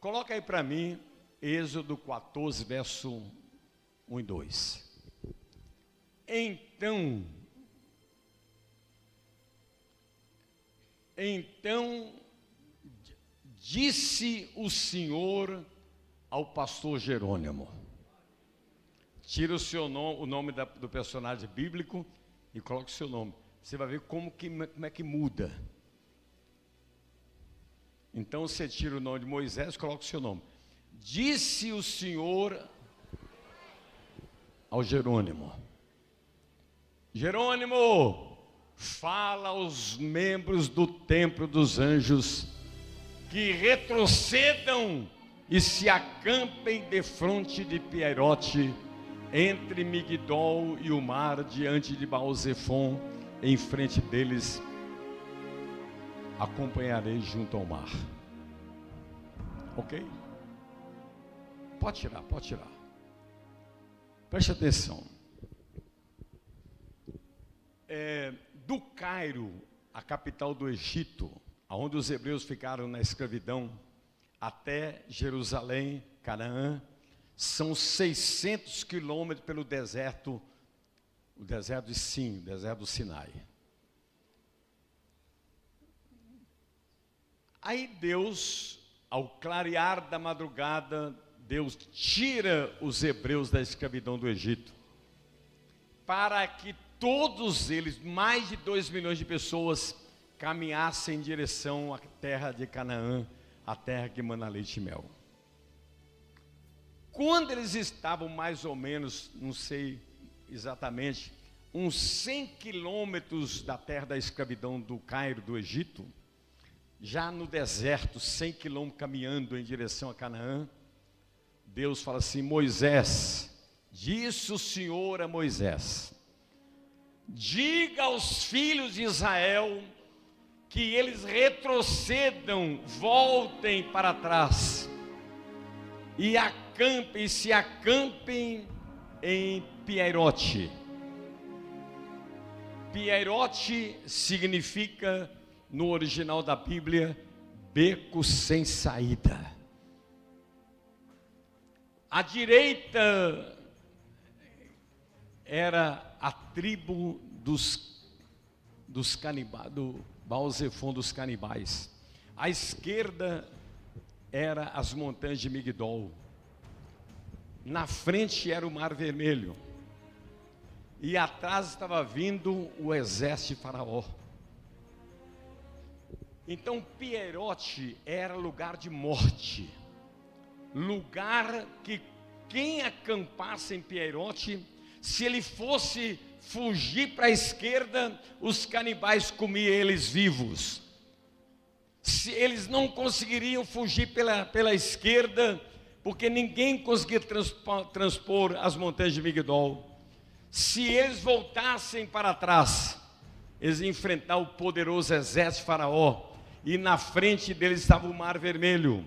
Coloca aí para mim, Êxodo 14, verso 1 e 2. Então disse o Senhor ao pastor Jerônimo. Tira o seu nome, o nome do personagem bíblico e coloca o seu nome. Você vai ver como é que muda. Então você tira o nome de Moisés e coloca o seu nome. Disse o Senhor ao Jerônimo: Jerônimo, fala aos membros do templo dos anjos que retrocedam e se acampem defronte de Piairote, entre Migdol e o mar, diante de Baal-Zefon, em frente deles acompanharei junto ao mar. Ok? Pode tirar, pode tirar. Preste atenção. Do Cairo, a capital do Egito, onde os hebreus ficaram na escravidão, até Jerusalém, Canaã, são 600 quilômetros pelo deserto, o deserto de Sim, o deserto do Sinai. Aí Deus, ao clarear da madrugada, Deus tira os hebreus da escravidão do Egito, para que todos eles, mais de 2 milhões de pessoas, caminhassem em direção à terra de Canaã, a terra que emana leite e mel. Quando eles estavam mais ou menos, não sei exatamente, uns 100 quilômetros da terra da escravidão do Cairo, do Egito, já no deserto, 100 quilômetros caminhando em direção a Canaã, Deus fala assim: Moisés, disse o Senhor a Moisés, diga aos filhos de Israel que eles retrocedam, voltem para trás e se acampem em Piairote. Piairote significa, no original da Bíblia, beco sem saída. À direita era a tribo dos canibais, do Baal-Zefon dos canibais. À esquerda era as montanhas de Migdol. Na frente era o Mar Vermelho. E atrás estava vindo o exército de Faraó. Então Piairote era lugar de morte, lugar que quem acampasse em Piairote, se ele fosse fugir para a esquerda, os canibais comiam eles vivos. Se eles não conseguiriam fugir pela esquerda, porque ninguém conseguia transpor as montanhas de Migdol. Se eles voltassem para trás, eles iam enfrentar o poderoso exército de Faraó, e na frente deles estava o Mar Vermelho.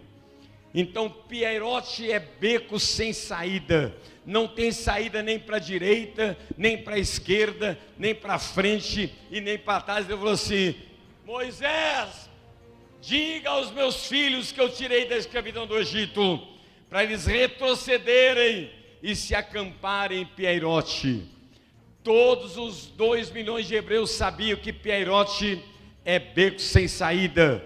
Então Piairote é beco sem saída, não tem saída nem para a direita, nem para a esquerda, nem para frente e nem para trás. Ele falou assim: Moisés, diga aos meus filhos que eu tirei da escravidão do Egito, para eles retrocederem e se acamparem em Piairote. Todos os 2 milhões de hebreus sabiam que Piairote é beco sem saída,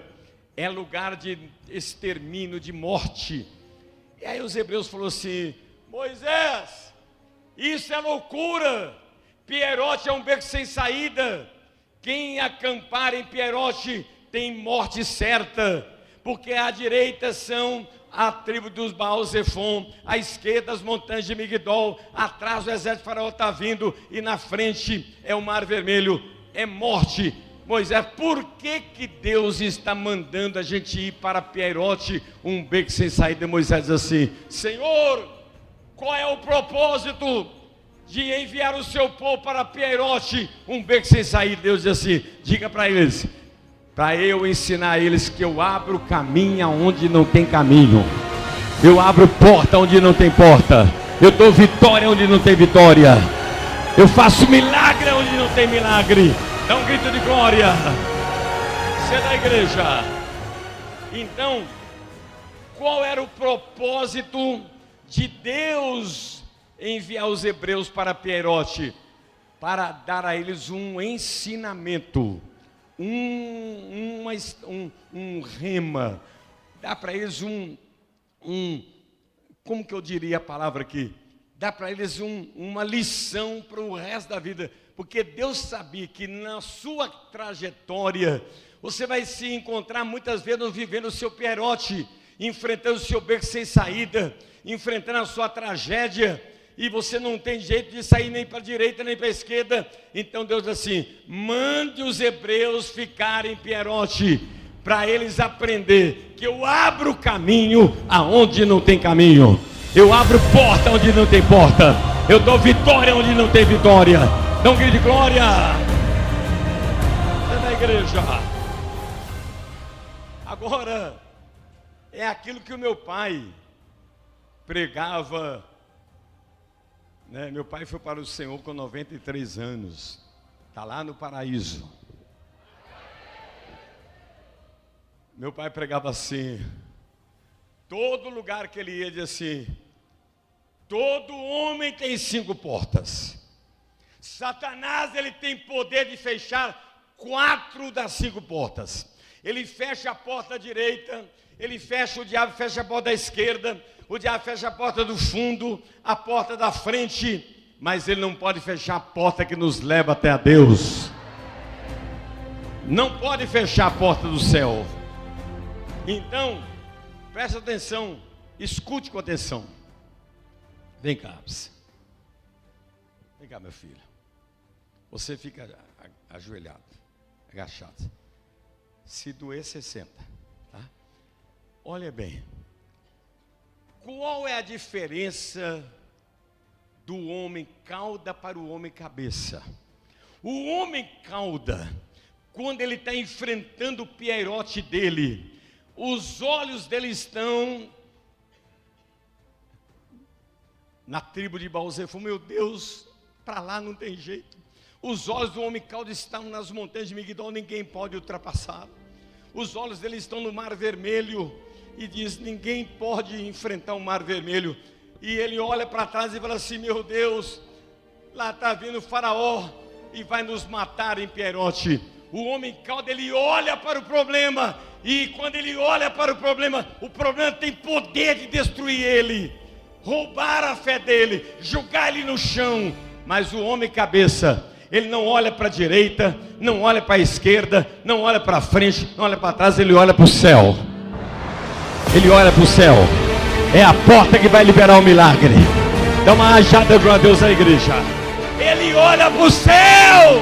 é lugar de extermínio, de morte. E aí os hebreus falaram assim: Moisés, isso é loucura, Piairote é um beco sem saída, quem acampar em Piairote tem morte certa, porque à direita são a tribo dos Baal-Zefon, à esquerda as montanhas de Migdol, atrás o exército de Faraó está vindo, e na frente é o Mar Vermelho, é morte. Moisés, por que Deus está mandando a gente ir para Piairote, um beco sem saída? Moisés diz assim: Senhor, qual é o propósito de enviar o seu povo para Piairote, um beco sem saída? Deus diz assim: diga para eles, para eu ensinar a eles que eu abro caminho onde não tem caminho, eu abro porta onde não tem porta, eu dou vitória onde não tem vitória, eu faço milagre onde não tem milagre. Dá um grito de glória. Você é da igreja. Então, qual era o propósito de Deus enviar os hebreus para Pierote? Para dar a eles um ensinamento, um rema, dar para eles como que eu diria a palavra aqui? Dá para eles uma lição para o resto da vida, porque Deus sabia que na sua trajetória, você vai se encontrar muitas vezes vivendo o seu Pierote, enfrentando o seu beco sem saída, enfrentando a sua tragédia, e você não tem jeito de sair nem para a direita nem para a esquerda. Então Deus diz assim: mande os hebreus ficarem em Pierote, para eles aprender que eu abro caminho aonde não tem caminho, eu abro porta onde não tem porta, eu dou vitória onde não tem vitória. Dá um grito de glória. É na igreja. Agora, é aquilo que o meu pai pregava, né? Meu pai foi para o Senhor com 93 anos, está lá no paraíso. Meu pai pregava assim, todo lugar que ele ia, dizia assim: todo homem tem 5 portas. Satanás, ele tem poder de fechar 4 das 5 portas. Ele fecha a porta direita, o diabo fecha a porta da esquerda, o diabo fecha a porta do fundo, a porta da frente, mas ele não pode fechar a porta que nos leva até a Deus. Não pode fechar a porta do céu. Então, preste atenção, escute com atenção. Vem cá, vem cá, meu filho. Você fica ajoelhado, agachado. Se doer, você senta, tá? Olha bem, qual é a diferença do homem cauda para o homem cabeça? O homem cauda, quando ele está enfrentando o Pierote dele, os olhos dele estão na tribo de Baal-Zefon. Meu Deus, para lá não tem jeito. Os olhos do homem cauda estão nas montanhas de Migdol, ninguém pode ultrapassar. Os olhos dele estão no Mar Vermelho, e diz: ninguém pode enfrentar o Mar Vermelho. E ele olha para trás e fala assim: meu Deus, lá está vindo o Faraó e vai nos matar em Pierote. O homem cauda, ele olha para o problema, e quando ele olha para o problema tem poder de destruir ele, roubar a fé dele, jogar ele no chão. Mas o homem cabeça, ele não olha para a direita, não olha para a esquerda, não olha para frente, não olha para trás, ele olha para o céu. Ele olha para o céu. É a porta que vai liberar o milagre. Dá uma rajada para Deus à igreja. Ele olha para o céu.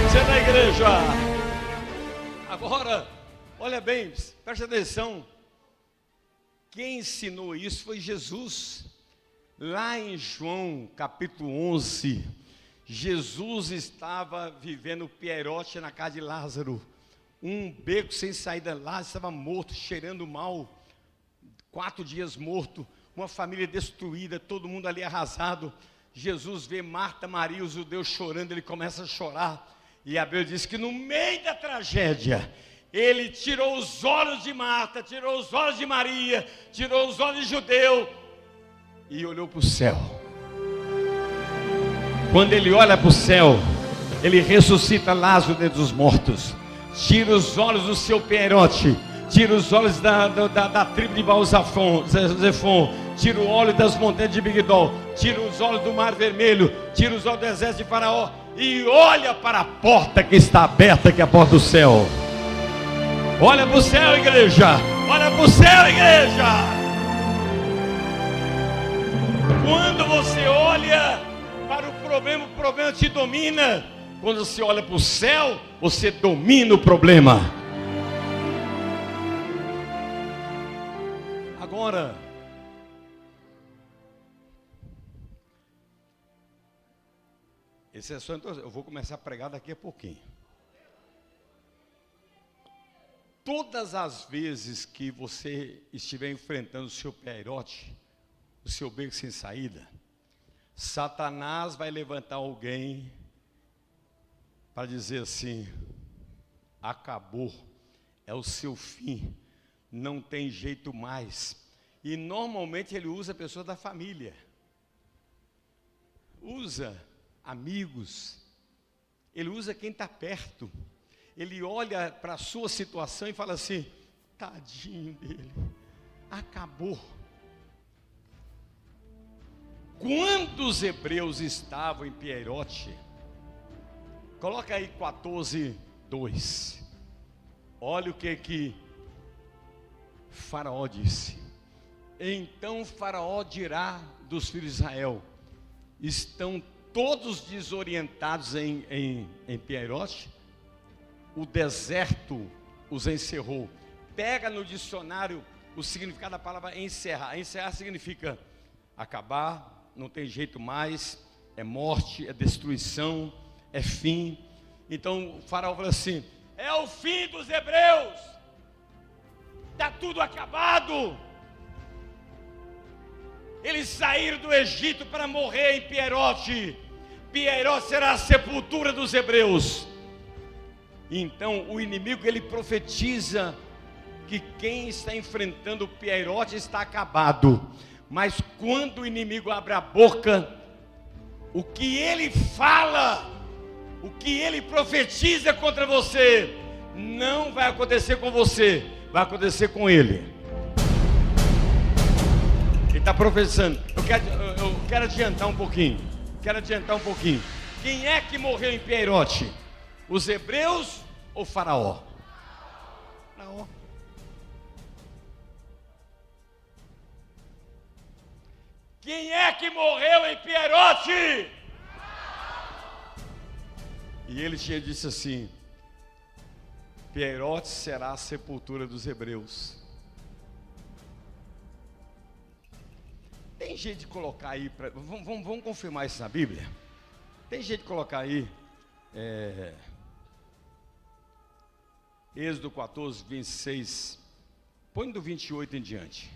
Você é da igreja. Agora, olha bem, preste atenção. Quem ensinou isso foi Jesus. Lá em João capítulo 11, Jesus estava vivendo Pierote na casa de Lázaro, um beco sem saída. Lázaro estava morto, cheirando mal, 4 dias morto, uma família destruída, todo mundo ali arrasado. Jesus vê Marta, Maria, os judeus chorando, ele começa a chorar, e a Bíblia diz que no meio da tragédia, ele tirou os olhos de Marta, tirou os olhos de Maria, tirou os olhos de judeu, e olhou para o céu. Quando ele olha para o céu, ele ressuscita Lázaro dentre os mortos, tira os olhos do seu Pierote, tira os olhos da tribo de Baal-Zefon, tira o óleo das montanhas de Migdol, tira os olhos do Mar Vermelho, tira os olhos do exército de Faraó, e olha para a porta que está aberta, que é a porta do céu. Olha para o céu, igreja. Olha para o céu, igreja. Quando você olha para o problema te domina. Quando você olha para o céu, você domina o problema. Agora, esse é só, eu vou começar a pregar daqui a pouquinho. Todas as vezes que você estiver enfrentando o seu Pierote, o seu beco sem saída, Satanás vai levantar alguém para dizer assim: acabou, é o seu fim, não tem jeito mais. E normalmente ele usa pessoas da família, usa amigos, ele usa quem está perto. Ele olha para a sua situação e fala assim: tadinho dele, acabou. Quando os hebreus estavam em Piairote, coloca aí 14:2. Olha o que Faraó disse. Então Faraó dirá dos filhos de Israel: estão todos desorientados em Piairote? O deserto os encerrou. Pega no dicionário o significado da palavra encerrar. Encerrar significa acabar, não tem jeito mais, é morte, é destruição, é fim. Então o Faraó fala assim: é o fim dos hebreus, está tudo acabado. Eles saíram do Egito para morrer em Piairote. Piairote será a sepultura dos hebreus. Então o inimigo, ele profetiza que quem está enfrentando Piairote está acabado. Mas quando o inimigo abre a boca, o que ele fala, o que ele profetiza contra você, não vai acontecer com você, vai acontecer com ele. Ele está profetizando. Eu quero adiantar um pouquinho. Quem é que morreu em Piairote? Os hebreus ou Faraó? Faraó. Quem é que morreu em Piairote? E ele tinha dito assim: Piairote será a sepultura dos hebreus. Tem jeito de colocar aí, vamos confirmar isso na Bíblia? Tem jeito de colocar aí, Êxodo 14:26, põe do 28 em diante.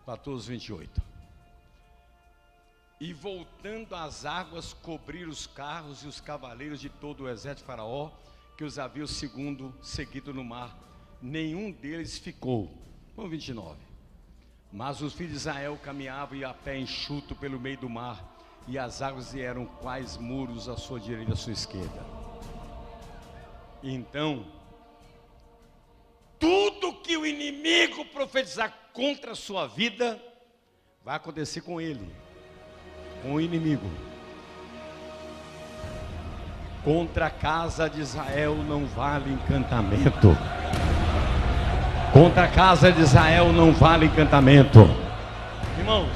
14:28. E voltando as águas cobriram os carros e os cavaleiros de todo o exército de Faraó, que os havia seguido no mar, nenhum deles ficou. Vamos 29. Mas os filhos de Israel caminhavam e a pé enxuto pelo meio do mar, e as águas eram quais muros à sua direita e à sua esquerda. Então, tudo que o inimigo profetizar contra a sua vida, vai acontecer com ele, com o inimigo. Contra a casa de Israel não vale encantamento. Contra a casa de Israel não vale encantamento. Irmãos,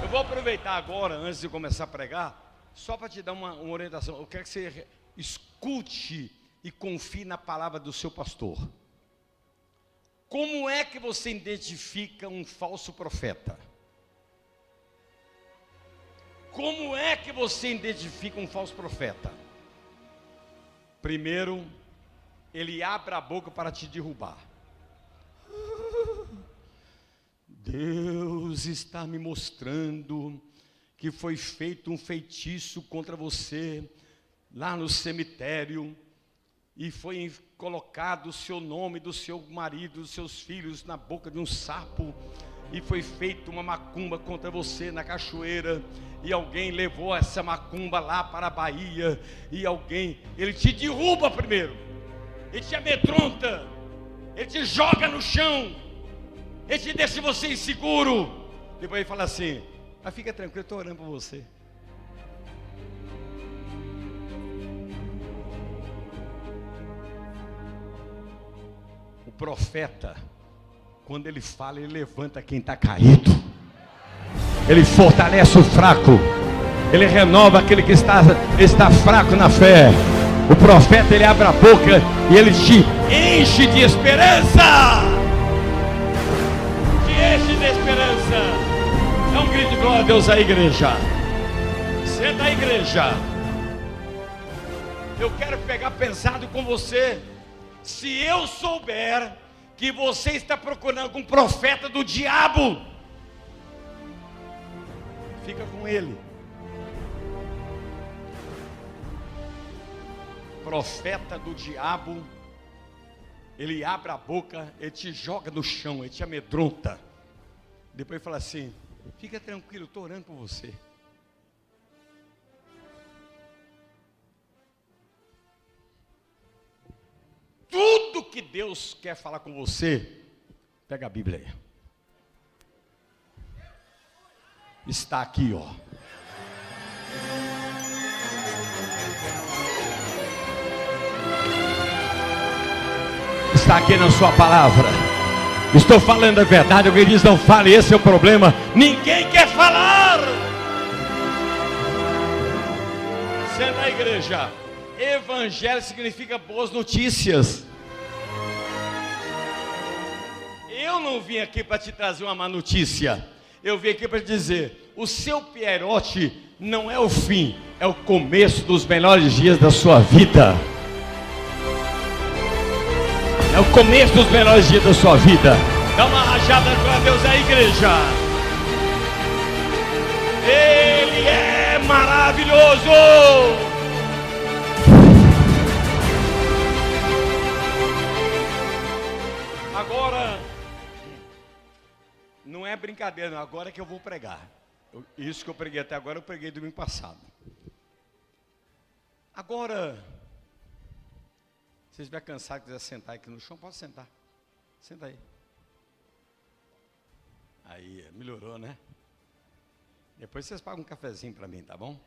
eu vou aproveitar agora, antes de começar a pregar, só para te dar uma orientação. Eu quero que você escute e confie na palavra do seu pastor. Como é que você identifica um falso profeta? Como é que você identifica um falso profeta? Primeiro, ele abre a boca para te derrubar. Deus está me mostrando que foi feito um feitiço contra você lá no cemitério, e foi colocado o seu nome, do seu marido, dos seus filhos na boca de um sapo, e foi feita uma macumba contra você na cachoeira, e alguém levou essa macumba lá para a Bahia, e ele te derruba primeiro, ele te amedronta, ele te joga no chão, ele te deixa você inseguro, depois ele fala assim: mas fica tranquilo, eu estou orando por você. O profeta, quando ele fala, ele levanta quem está caído, ele fortalece o fraco, ele renova aquele que está fraco na fé. O profeta, ele abre a boca e ele te enche de esperança. Te enche de esperança. É um grito de glória a Deus aí, igreja. Senta aí, igreja. Eu quero pegar pesado com você. Se eu souber que você está procurando um profeta do diabo, fica com ele. profeta do diabo, ele abre a boca, ele te joga no chão, ele te amedronta. Depois ele fala assim: fica tranquilo, estou orando por você. Tudo que Deus quer falar com você, pega a Bíblia aí. Está aqui, ó. Está aqui na sua palavra. Estou falando a verdade. Alguém diz: não fale, esse é o problema. Ninguém quer falar. Senta na igreja. Evangelho significa boas notícias. Eu não vim aqui para te trazer uma má notícia. Eu vim aqui para te dizer: o seu Pierotti não é o fim, é o começo dos melhores dias da sua vida. É o começo dos melhores dias da sua vida. Dá uma rajada para Deus aí, igreja. Ele é maravilhoso. Agora, não é brincadeira, não. Agora é que eu vou pregar. Isso que eu preguei até agora, eu preguei domingo passado. Agora, se você estiver cansado e quiser sentar aqui no chão, pode sentar. Senta aí. Aí, melhorou, né? Depois vocês pagam um cafezinho para mim, tá bom?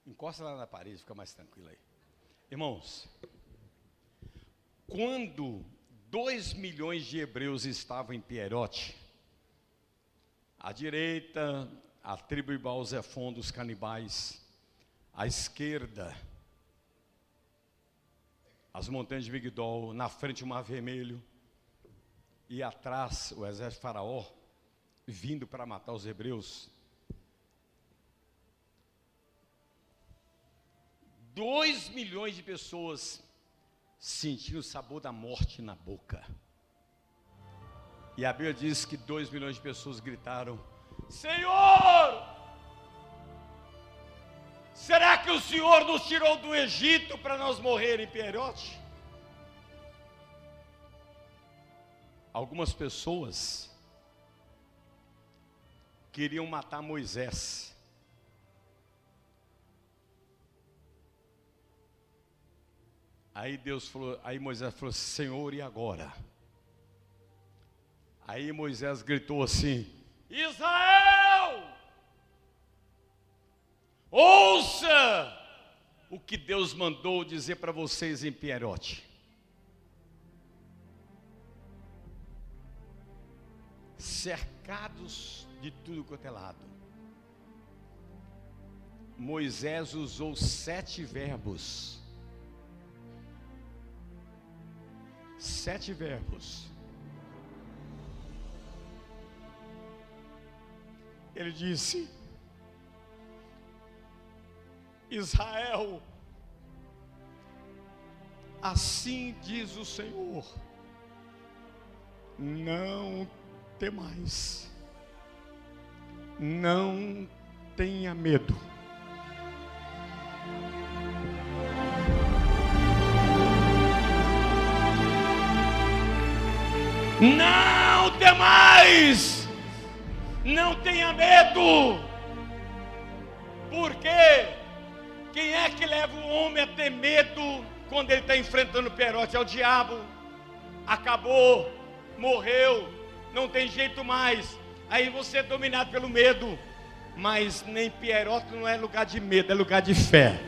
Encosta lá na parede, fica mais tranquilo aí. Irmãos, quando 2 milhões de hebreus estavam em Pierote, à direita, a tribo de Baal-Zefon dos canibais, à esquerda, as montanhas de Migdol, na frente o Mar Vermelho, e atrás o exército de Faraó, vindo para matar os hebreus. 2 milhões de pessoas sentindo o sabor da morte na boca. E a Bíblia diz que 2 milhões de pessoas gritaram: Senhor, será que o Senhor nos tirou do Egito para nós morrer em Pierote? Algumas pessoas queriam matar Moisés. Aí Deus falou, aí Moisés falou: Senhor, e agora? Aí Moisés gritou assim: Israel, ouça o que Deus mandou dizer para vocês em Pierote. Cercados de tudo quanto é lado, Moisés usou 7 verbos. 7 verbos. Ele disse: Israel, assim diz o Senhor, não temais, não tenha medo. Não temais, não tenha medo. Por quê? Quem é que leva o homem a ter medo quando ele está enfrentando o Pierote? É o diabo. Acabou, morreu, não tem jeito mais. Aí você é dominado pelo medo. Mas nem Pierote não é lugar de medo, é lugar de fé.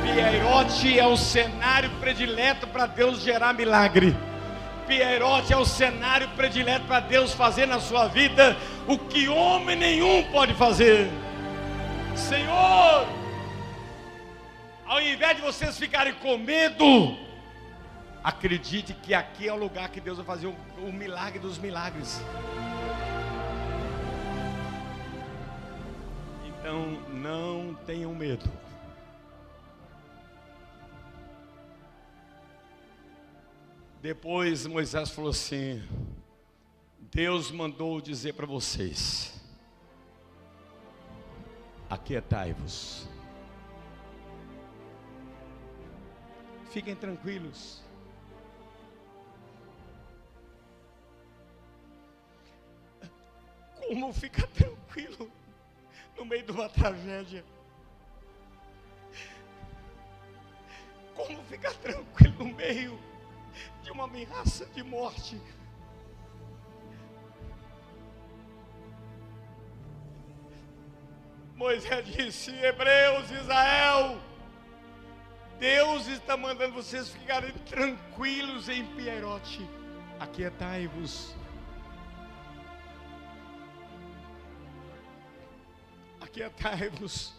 Pierote é o cenário predileto para Deus gerar milagre. Pierote é o cenário predileto para Deus fazer na sua vida o que homem nenhum pode fazer. Senhor, ao invés de vocês ficarem com medo, acredite que aqui é o lugar que Deus vai fazer o milagre dos milagres. Então não tenham medo. Depois Moisés falou assim: Deus mandou dizer para vocês: aquietai-vos Fiquem tranquilos. Como ficar tranquilo no meio de uma tragédia? Como ficar tranquilo no meio de uma ameaça de morte? Moisés disse: Hebreus, Israel, Deus está mandando vocês ficarem tranquilos em Pierote. Aquietai-vos. Aquietai-vos.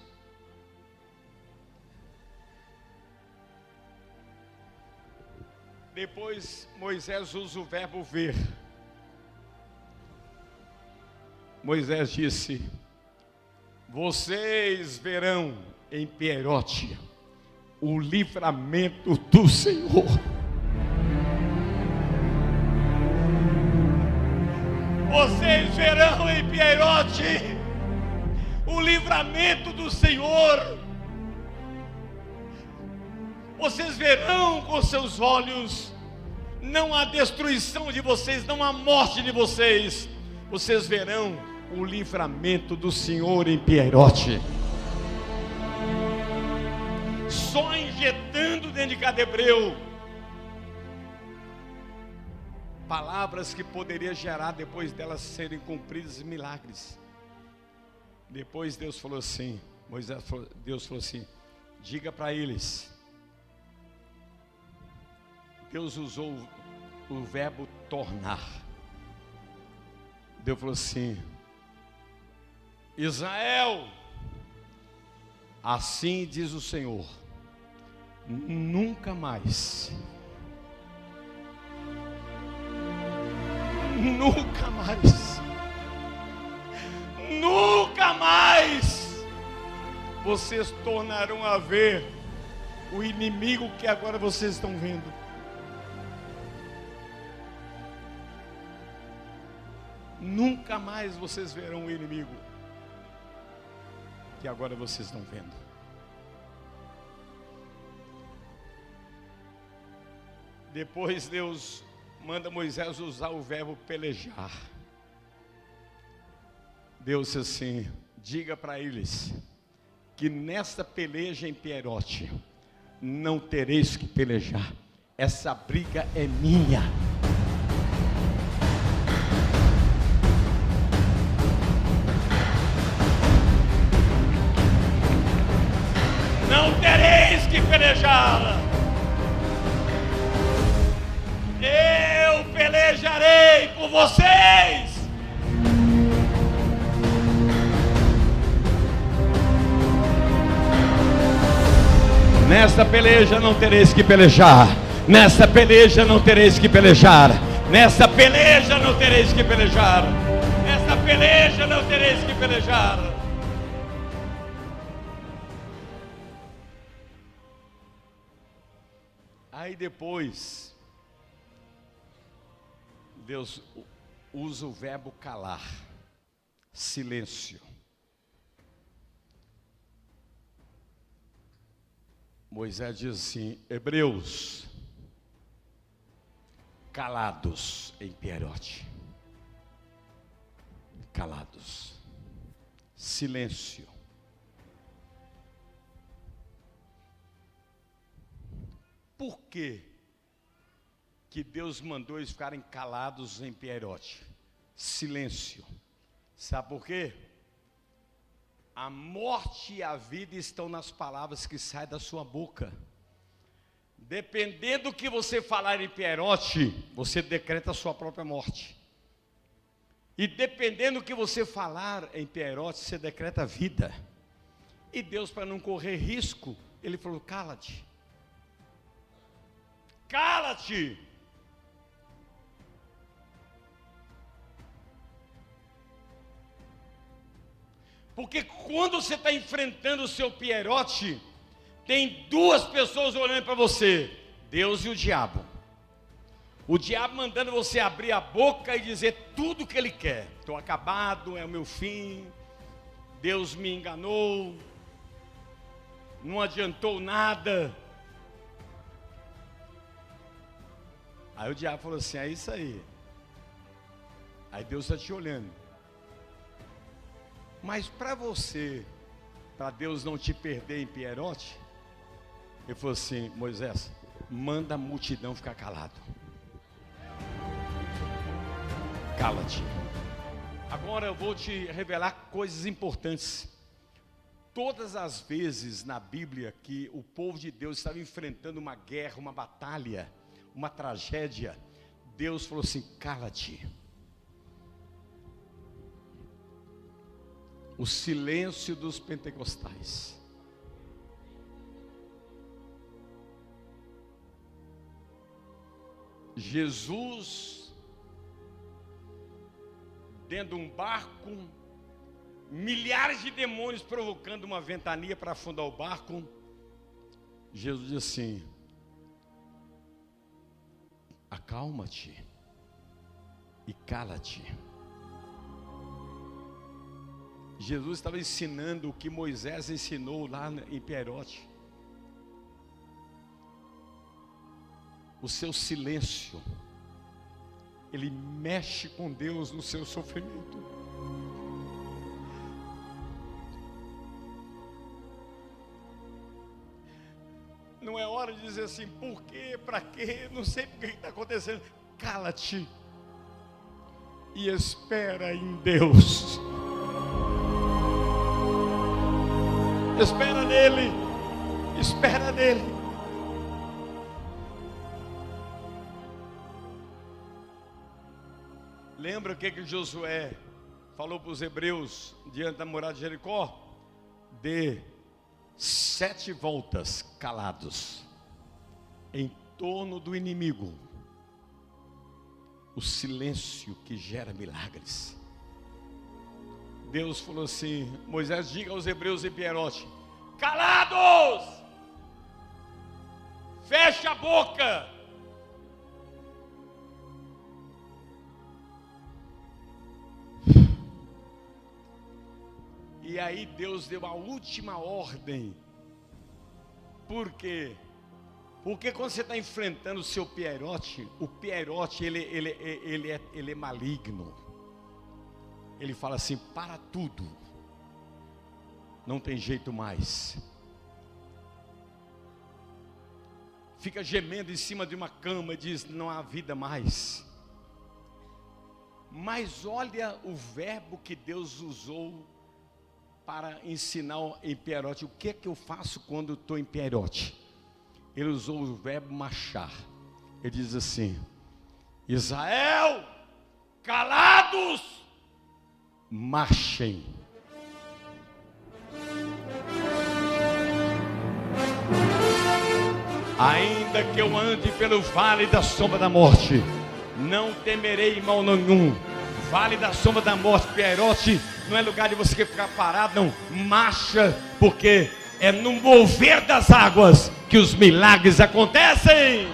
Depois Moisés usa o verbo ver. Moisés disse: vocês verão em Pierote o livramento do Senhor. Vocês verão em Pierote o livramento do Senhor. Vocês verão com seus olhos, não a destruição de vocês, não a morte de vocês. Vocês verão o livramento do Senhor em Pierote. Só injetando dentro de cada hebreu palavras que poderiam gerar, depois delas serem cumpridas, milagres. Depois Deus falou assim, Deus falou assim: diga para eles. Deus usou o verbo tornar. Deus falou assim: Israel, assim diz o Senhor, nunca mais, nunca mais, nunca mais vocês tornarão a ver o inimigo que agora vocês estão vendo. Nunca mais vocês verão o inimigo que agora vocês estão vendo. Depois Deus manda Moisés usar o verbo pelejar. Deus disse assim: diga para eles que nesta peleja em Pierote não tereis que pelejar. Essa briga é minha. Não tereis que pelejá-la. Eu pelejarei por vocês. Nesta peleja não tereis que pelejar. Nesta peleja não tereis que pelejar. Nesta peleja não tereis que pelejar. Nesta peleja não tereis que pelejar. Aí depois, Deus usa o verbo calar, silêncio. Moisés diz assim: Hebreus, calados em Pierote. Calados. Silêncio. Por que Deus mandou eles ficarem calados em Pierote? Silêncio. Sabe por quê? A morte e a vida estão nas palavras que saem da sua boca. Dependendo do que você falar em Pierote, você decreta a sua própria morte. E dependendo do que você falar em Pierote, você decreta a vida. E Deus, para não correr risco, Ele falou: cala-te. Cala-te. Porque quando você está enfrentando o seu Pierote, tem duas pessoas olhando para você: Deus e o diabo. O diabo mandando você abrir a boca e dizer tudo o que ele quer. Estou acabado, é o meu fim. Deus me enganou. Não adiantou nada. Aí o diabo falou assim: é isso aí. Aí Deus está te olhando. Mas para Deus não te perder em Pierote, ele falou assim: Moisés, manda a multidão ficar calado. Cala-te. Agora eu vou te revelar coisas importantes. Todas as vezes na Bíblia que o povo de Deus estava enfrentando uma guerra, uma batalha, uma tragédia, Deus falou assim: cala-te. O silêncio dos pentecostais. Jesus, dentro de um barco, milhares de demônios provocando uma ventania para afundar o barco. Jesus diz assim: acalma-te e cala-te. Jesus estava ensinando o que Moisés ensinou lá em Pierote. O seu silêncio, ele mexe com Deus no seu sofrimento. Não é hora de dizer assim: por quê, para quê, não sei por que está acontecendo. Cala-te e espera em Deus. Espera nele, espera nele. Lembra o que Josué falou para os hebreus diante da muralha de Jericó? Dê 7 voltas calados em torno do inimigo. O silêncio que gera milagres. Deus falou assim: Moisés, diga aos hebreus em Pierote: calados! Fecha a boca! E aí Deus deu a última ordem. Por quê? Porque quando você está enfrentando o seu Pierote, o Pierote ele é maligno. Ele fala assim: para tudo, não tem jeito mais. Fica gemendo em cima de uma cama e diz: não há vida mais. Mas olha o verbo que Deus usou para ensinar em Pierote. O que é que eu faço quando estou em Pierote? Ele usou o verbo marchar. Ele diz assim: Israel, calados, marchem. Ainda que eu ande pelo vale da sombra da morte, não temerei mal nenhum. Vale da sombra da morte, Pierote, não é lugar de você ficar parado, não. Marcha, porque é no mover das águas que os milagres acontecem.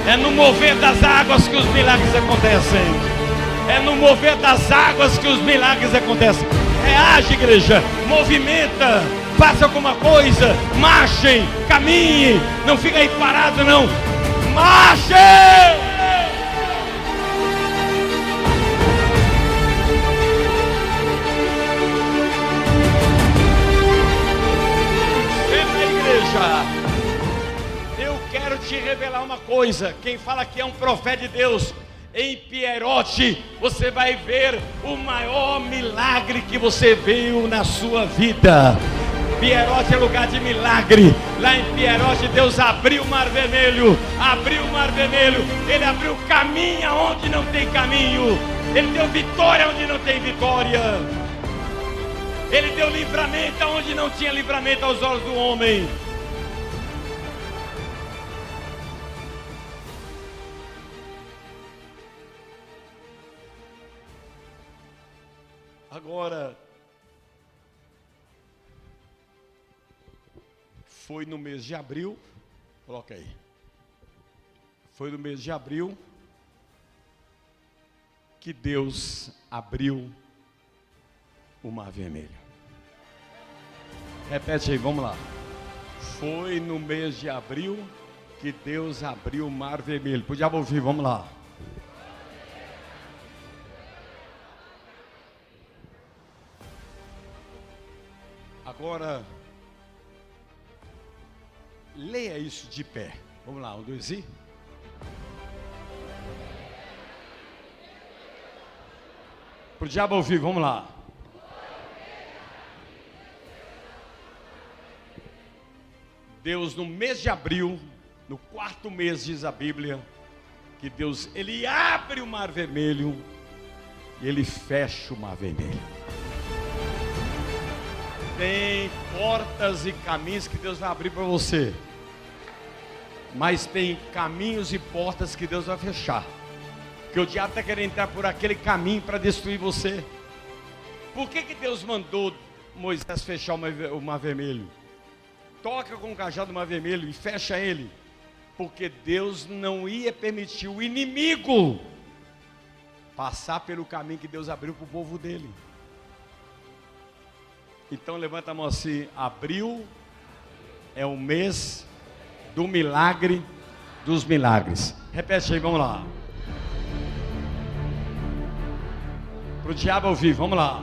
É no mover das águas que os milagres acontecem. É no mover das águas que os milagres acontecem. Reage, igreja, movimenta, faça alguma coisa, marchem, caminhe, não fica aí parado não, marchem! Eu quero te revelar uma coisa. Quem fala que é um profeta de Deus, em Pierote você vai ver o maior milagre que você viu na sua vida. Pierote é lugar de milagre. Lá em Pierote Deus abriu o mar vermelho. Abriu o mar vermelho. Ele abriu caminho onde não tem caminho. Ele deu vitória onde não tem vitória. Ele deu livramento onde não tinha livramento aos olhos do homem. Agora, foi no mês de abril, coloca aí, foi no mês de abril que Deus abriu o Mar Vermelho. Repete aí, vamos lá. Foi no mês de abril que Deus abriu o mar vermelho. Para o diabo ouvir, vamos lá. Agora, leia isso de pé. Vamos lá, 1, 2 e... Para o diabo ouvir, vamos lá. Deus, no mês de abril, no 4º mês, diz a Bíblia, que Deus, Ele abre o mar vermelho e Ele fecha o mar vermelho. Tem portas e caminhos que Deus vai abrir para você, mas tem caminhos e portas que Deus vai fechar, porque o diabo está querendo entrar por aquele caminho para destruir você. Por que Deus mandou Moisés fechar o mar vermelho? Toca com o cajado do mar vermelho e fecha ele, porque Deus não ia permitir o inimigo passar pelo caminho que Deus abriu para o povo dele. Então levanta a mão assim: abril é o mês do milagre dos milagres. Repete aí, vamos lá. Para o diabo ouvir, vamos lá.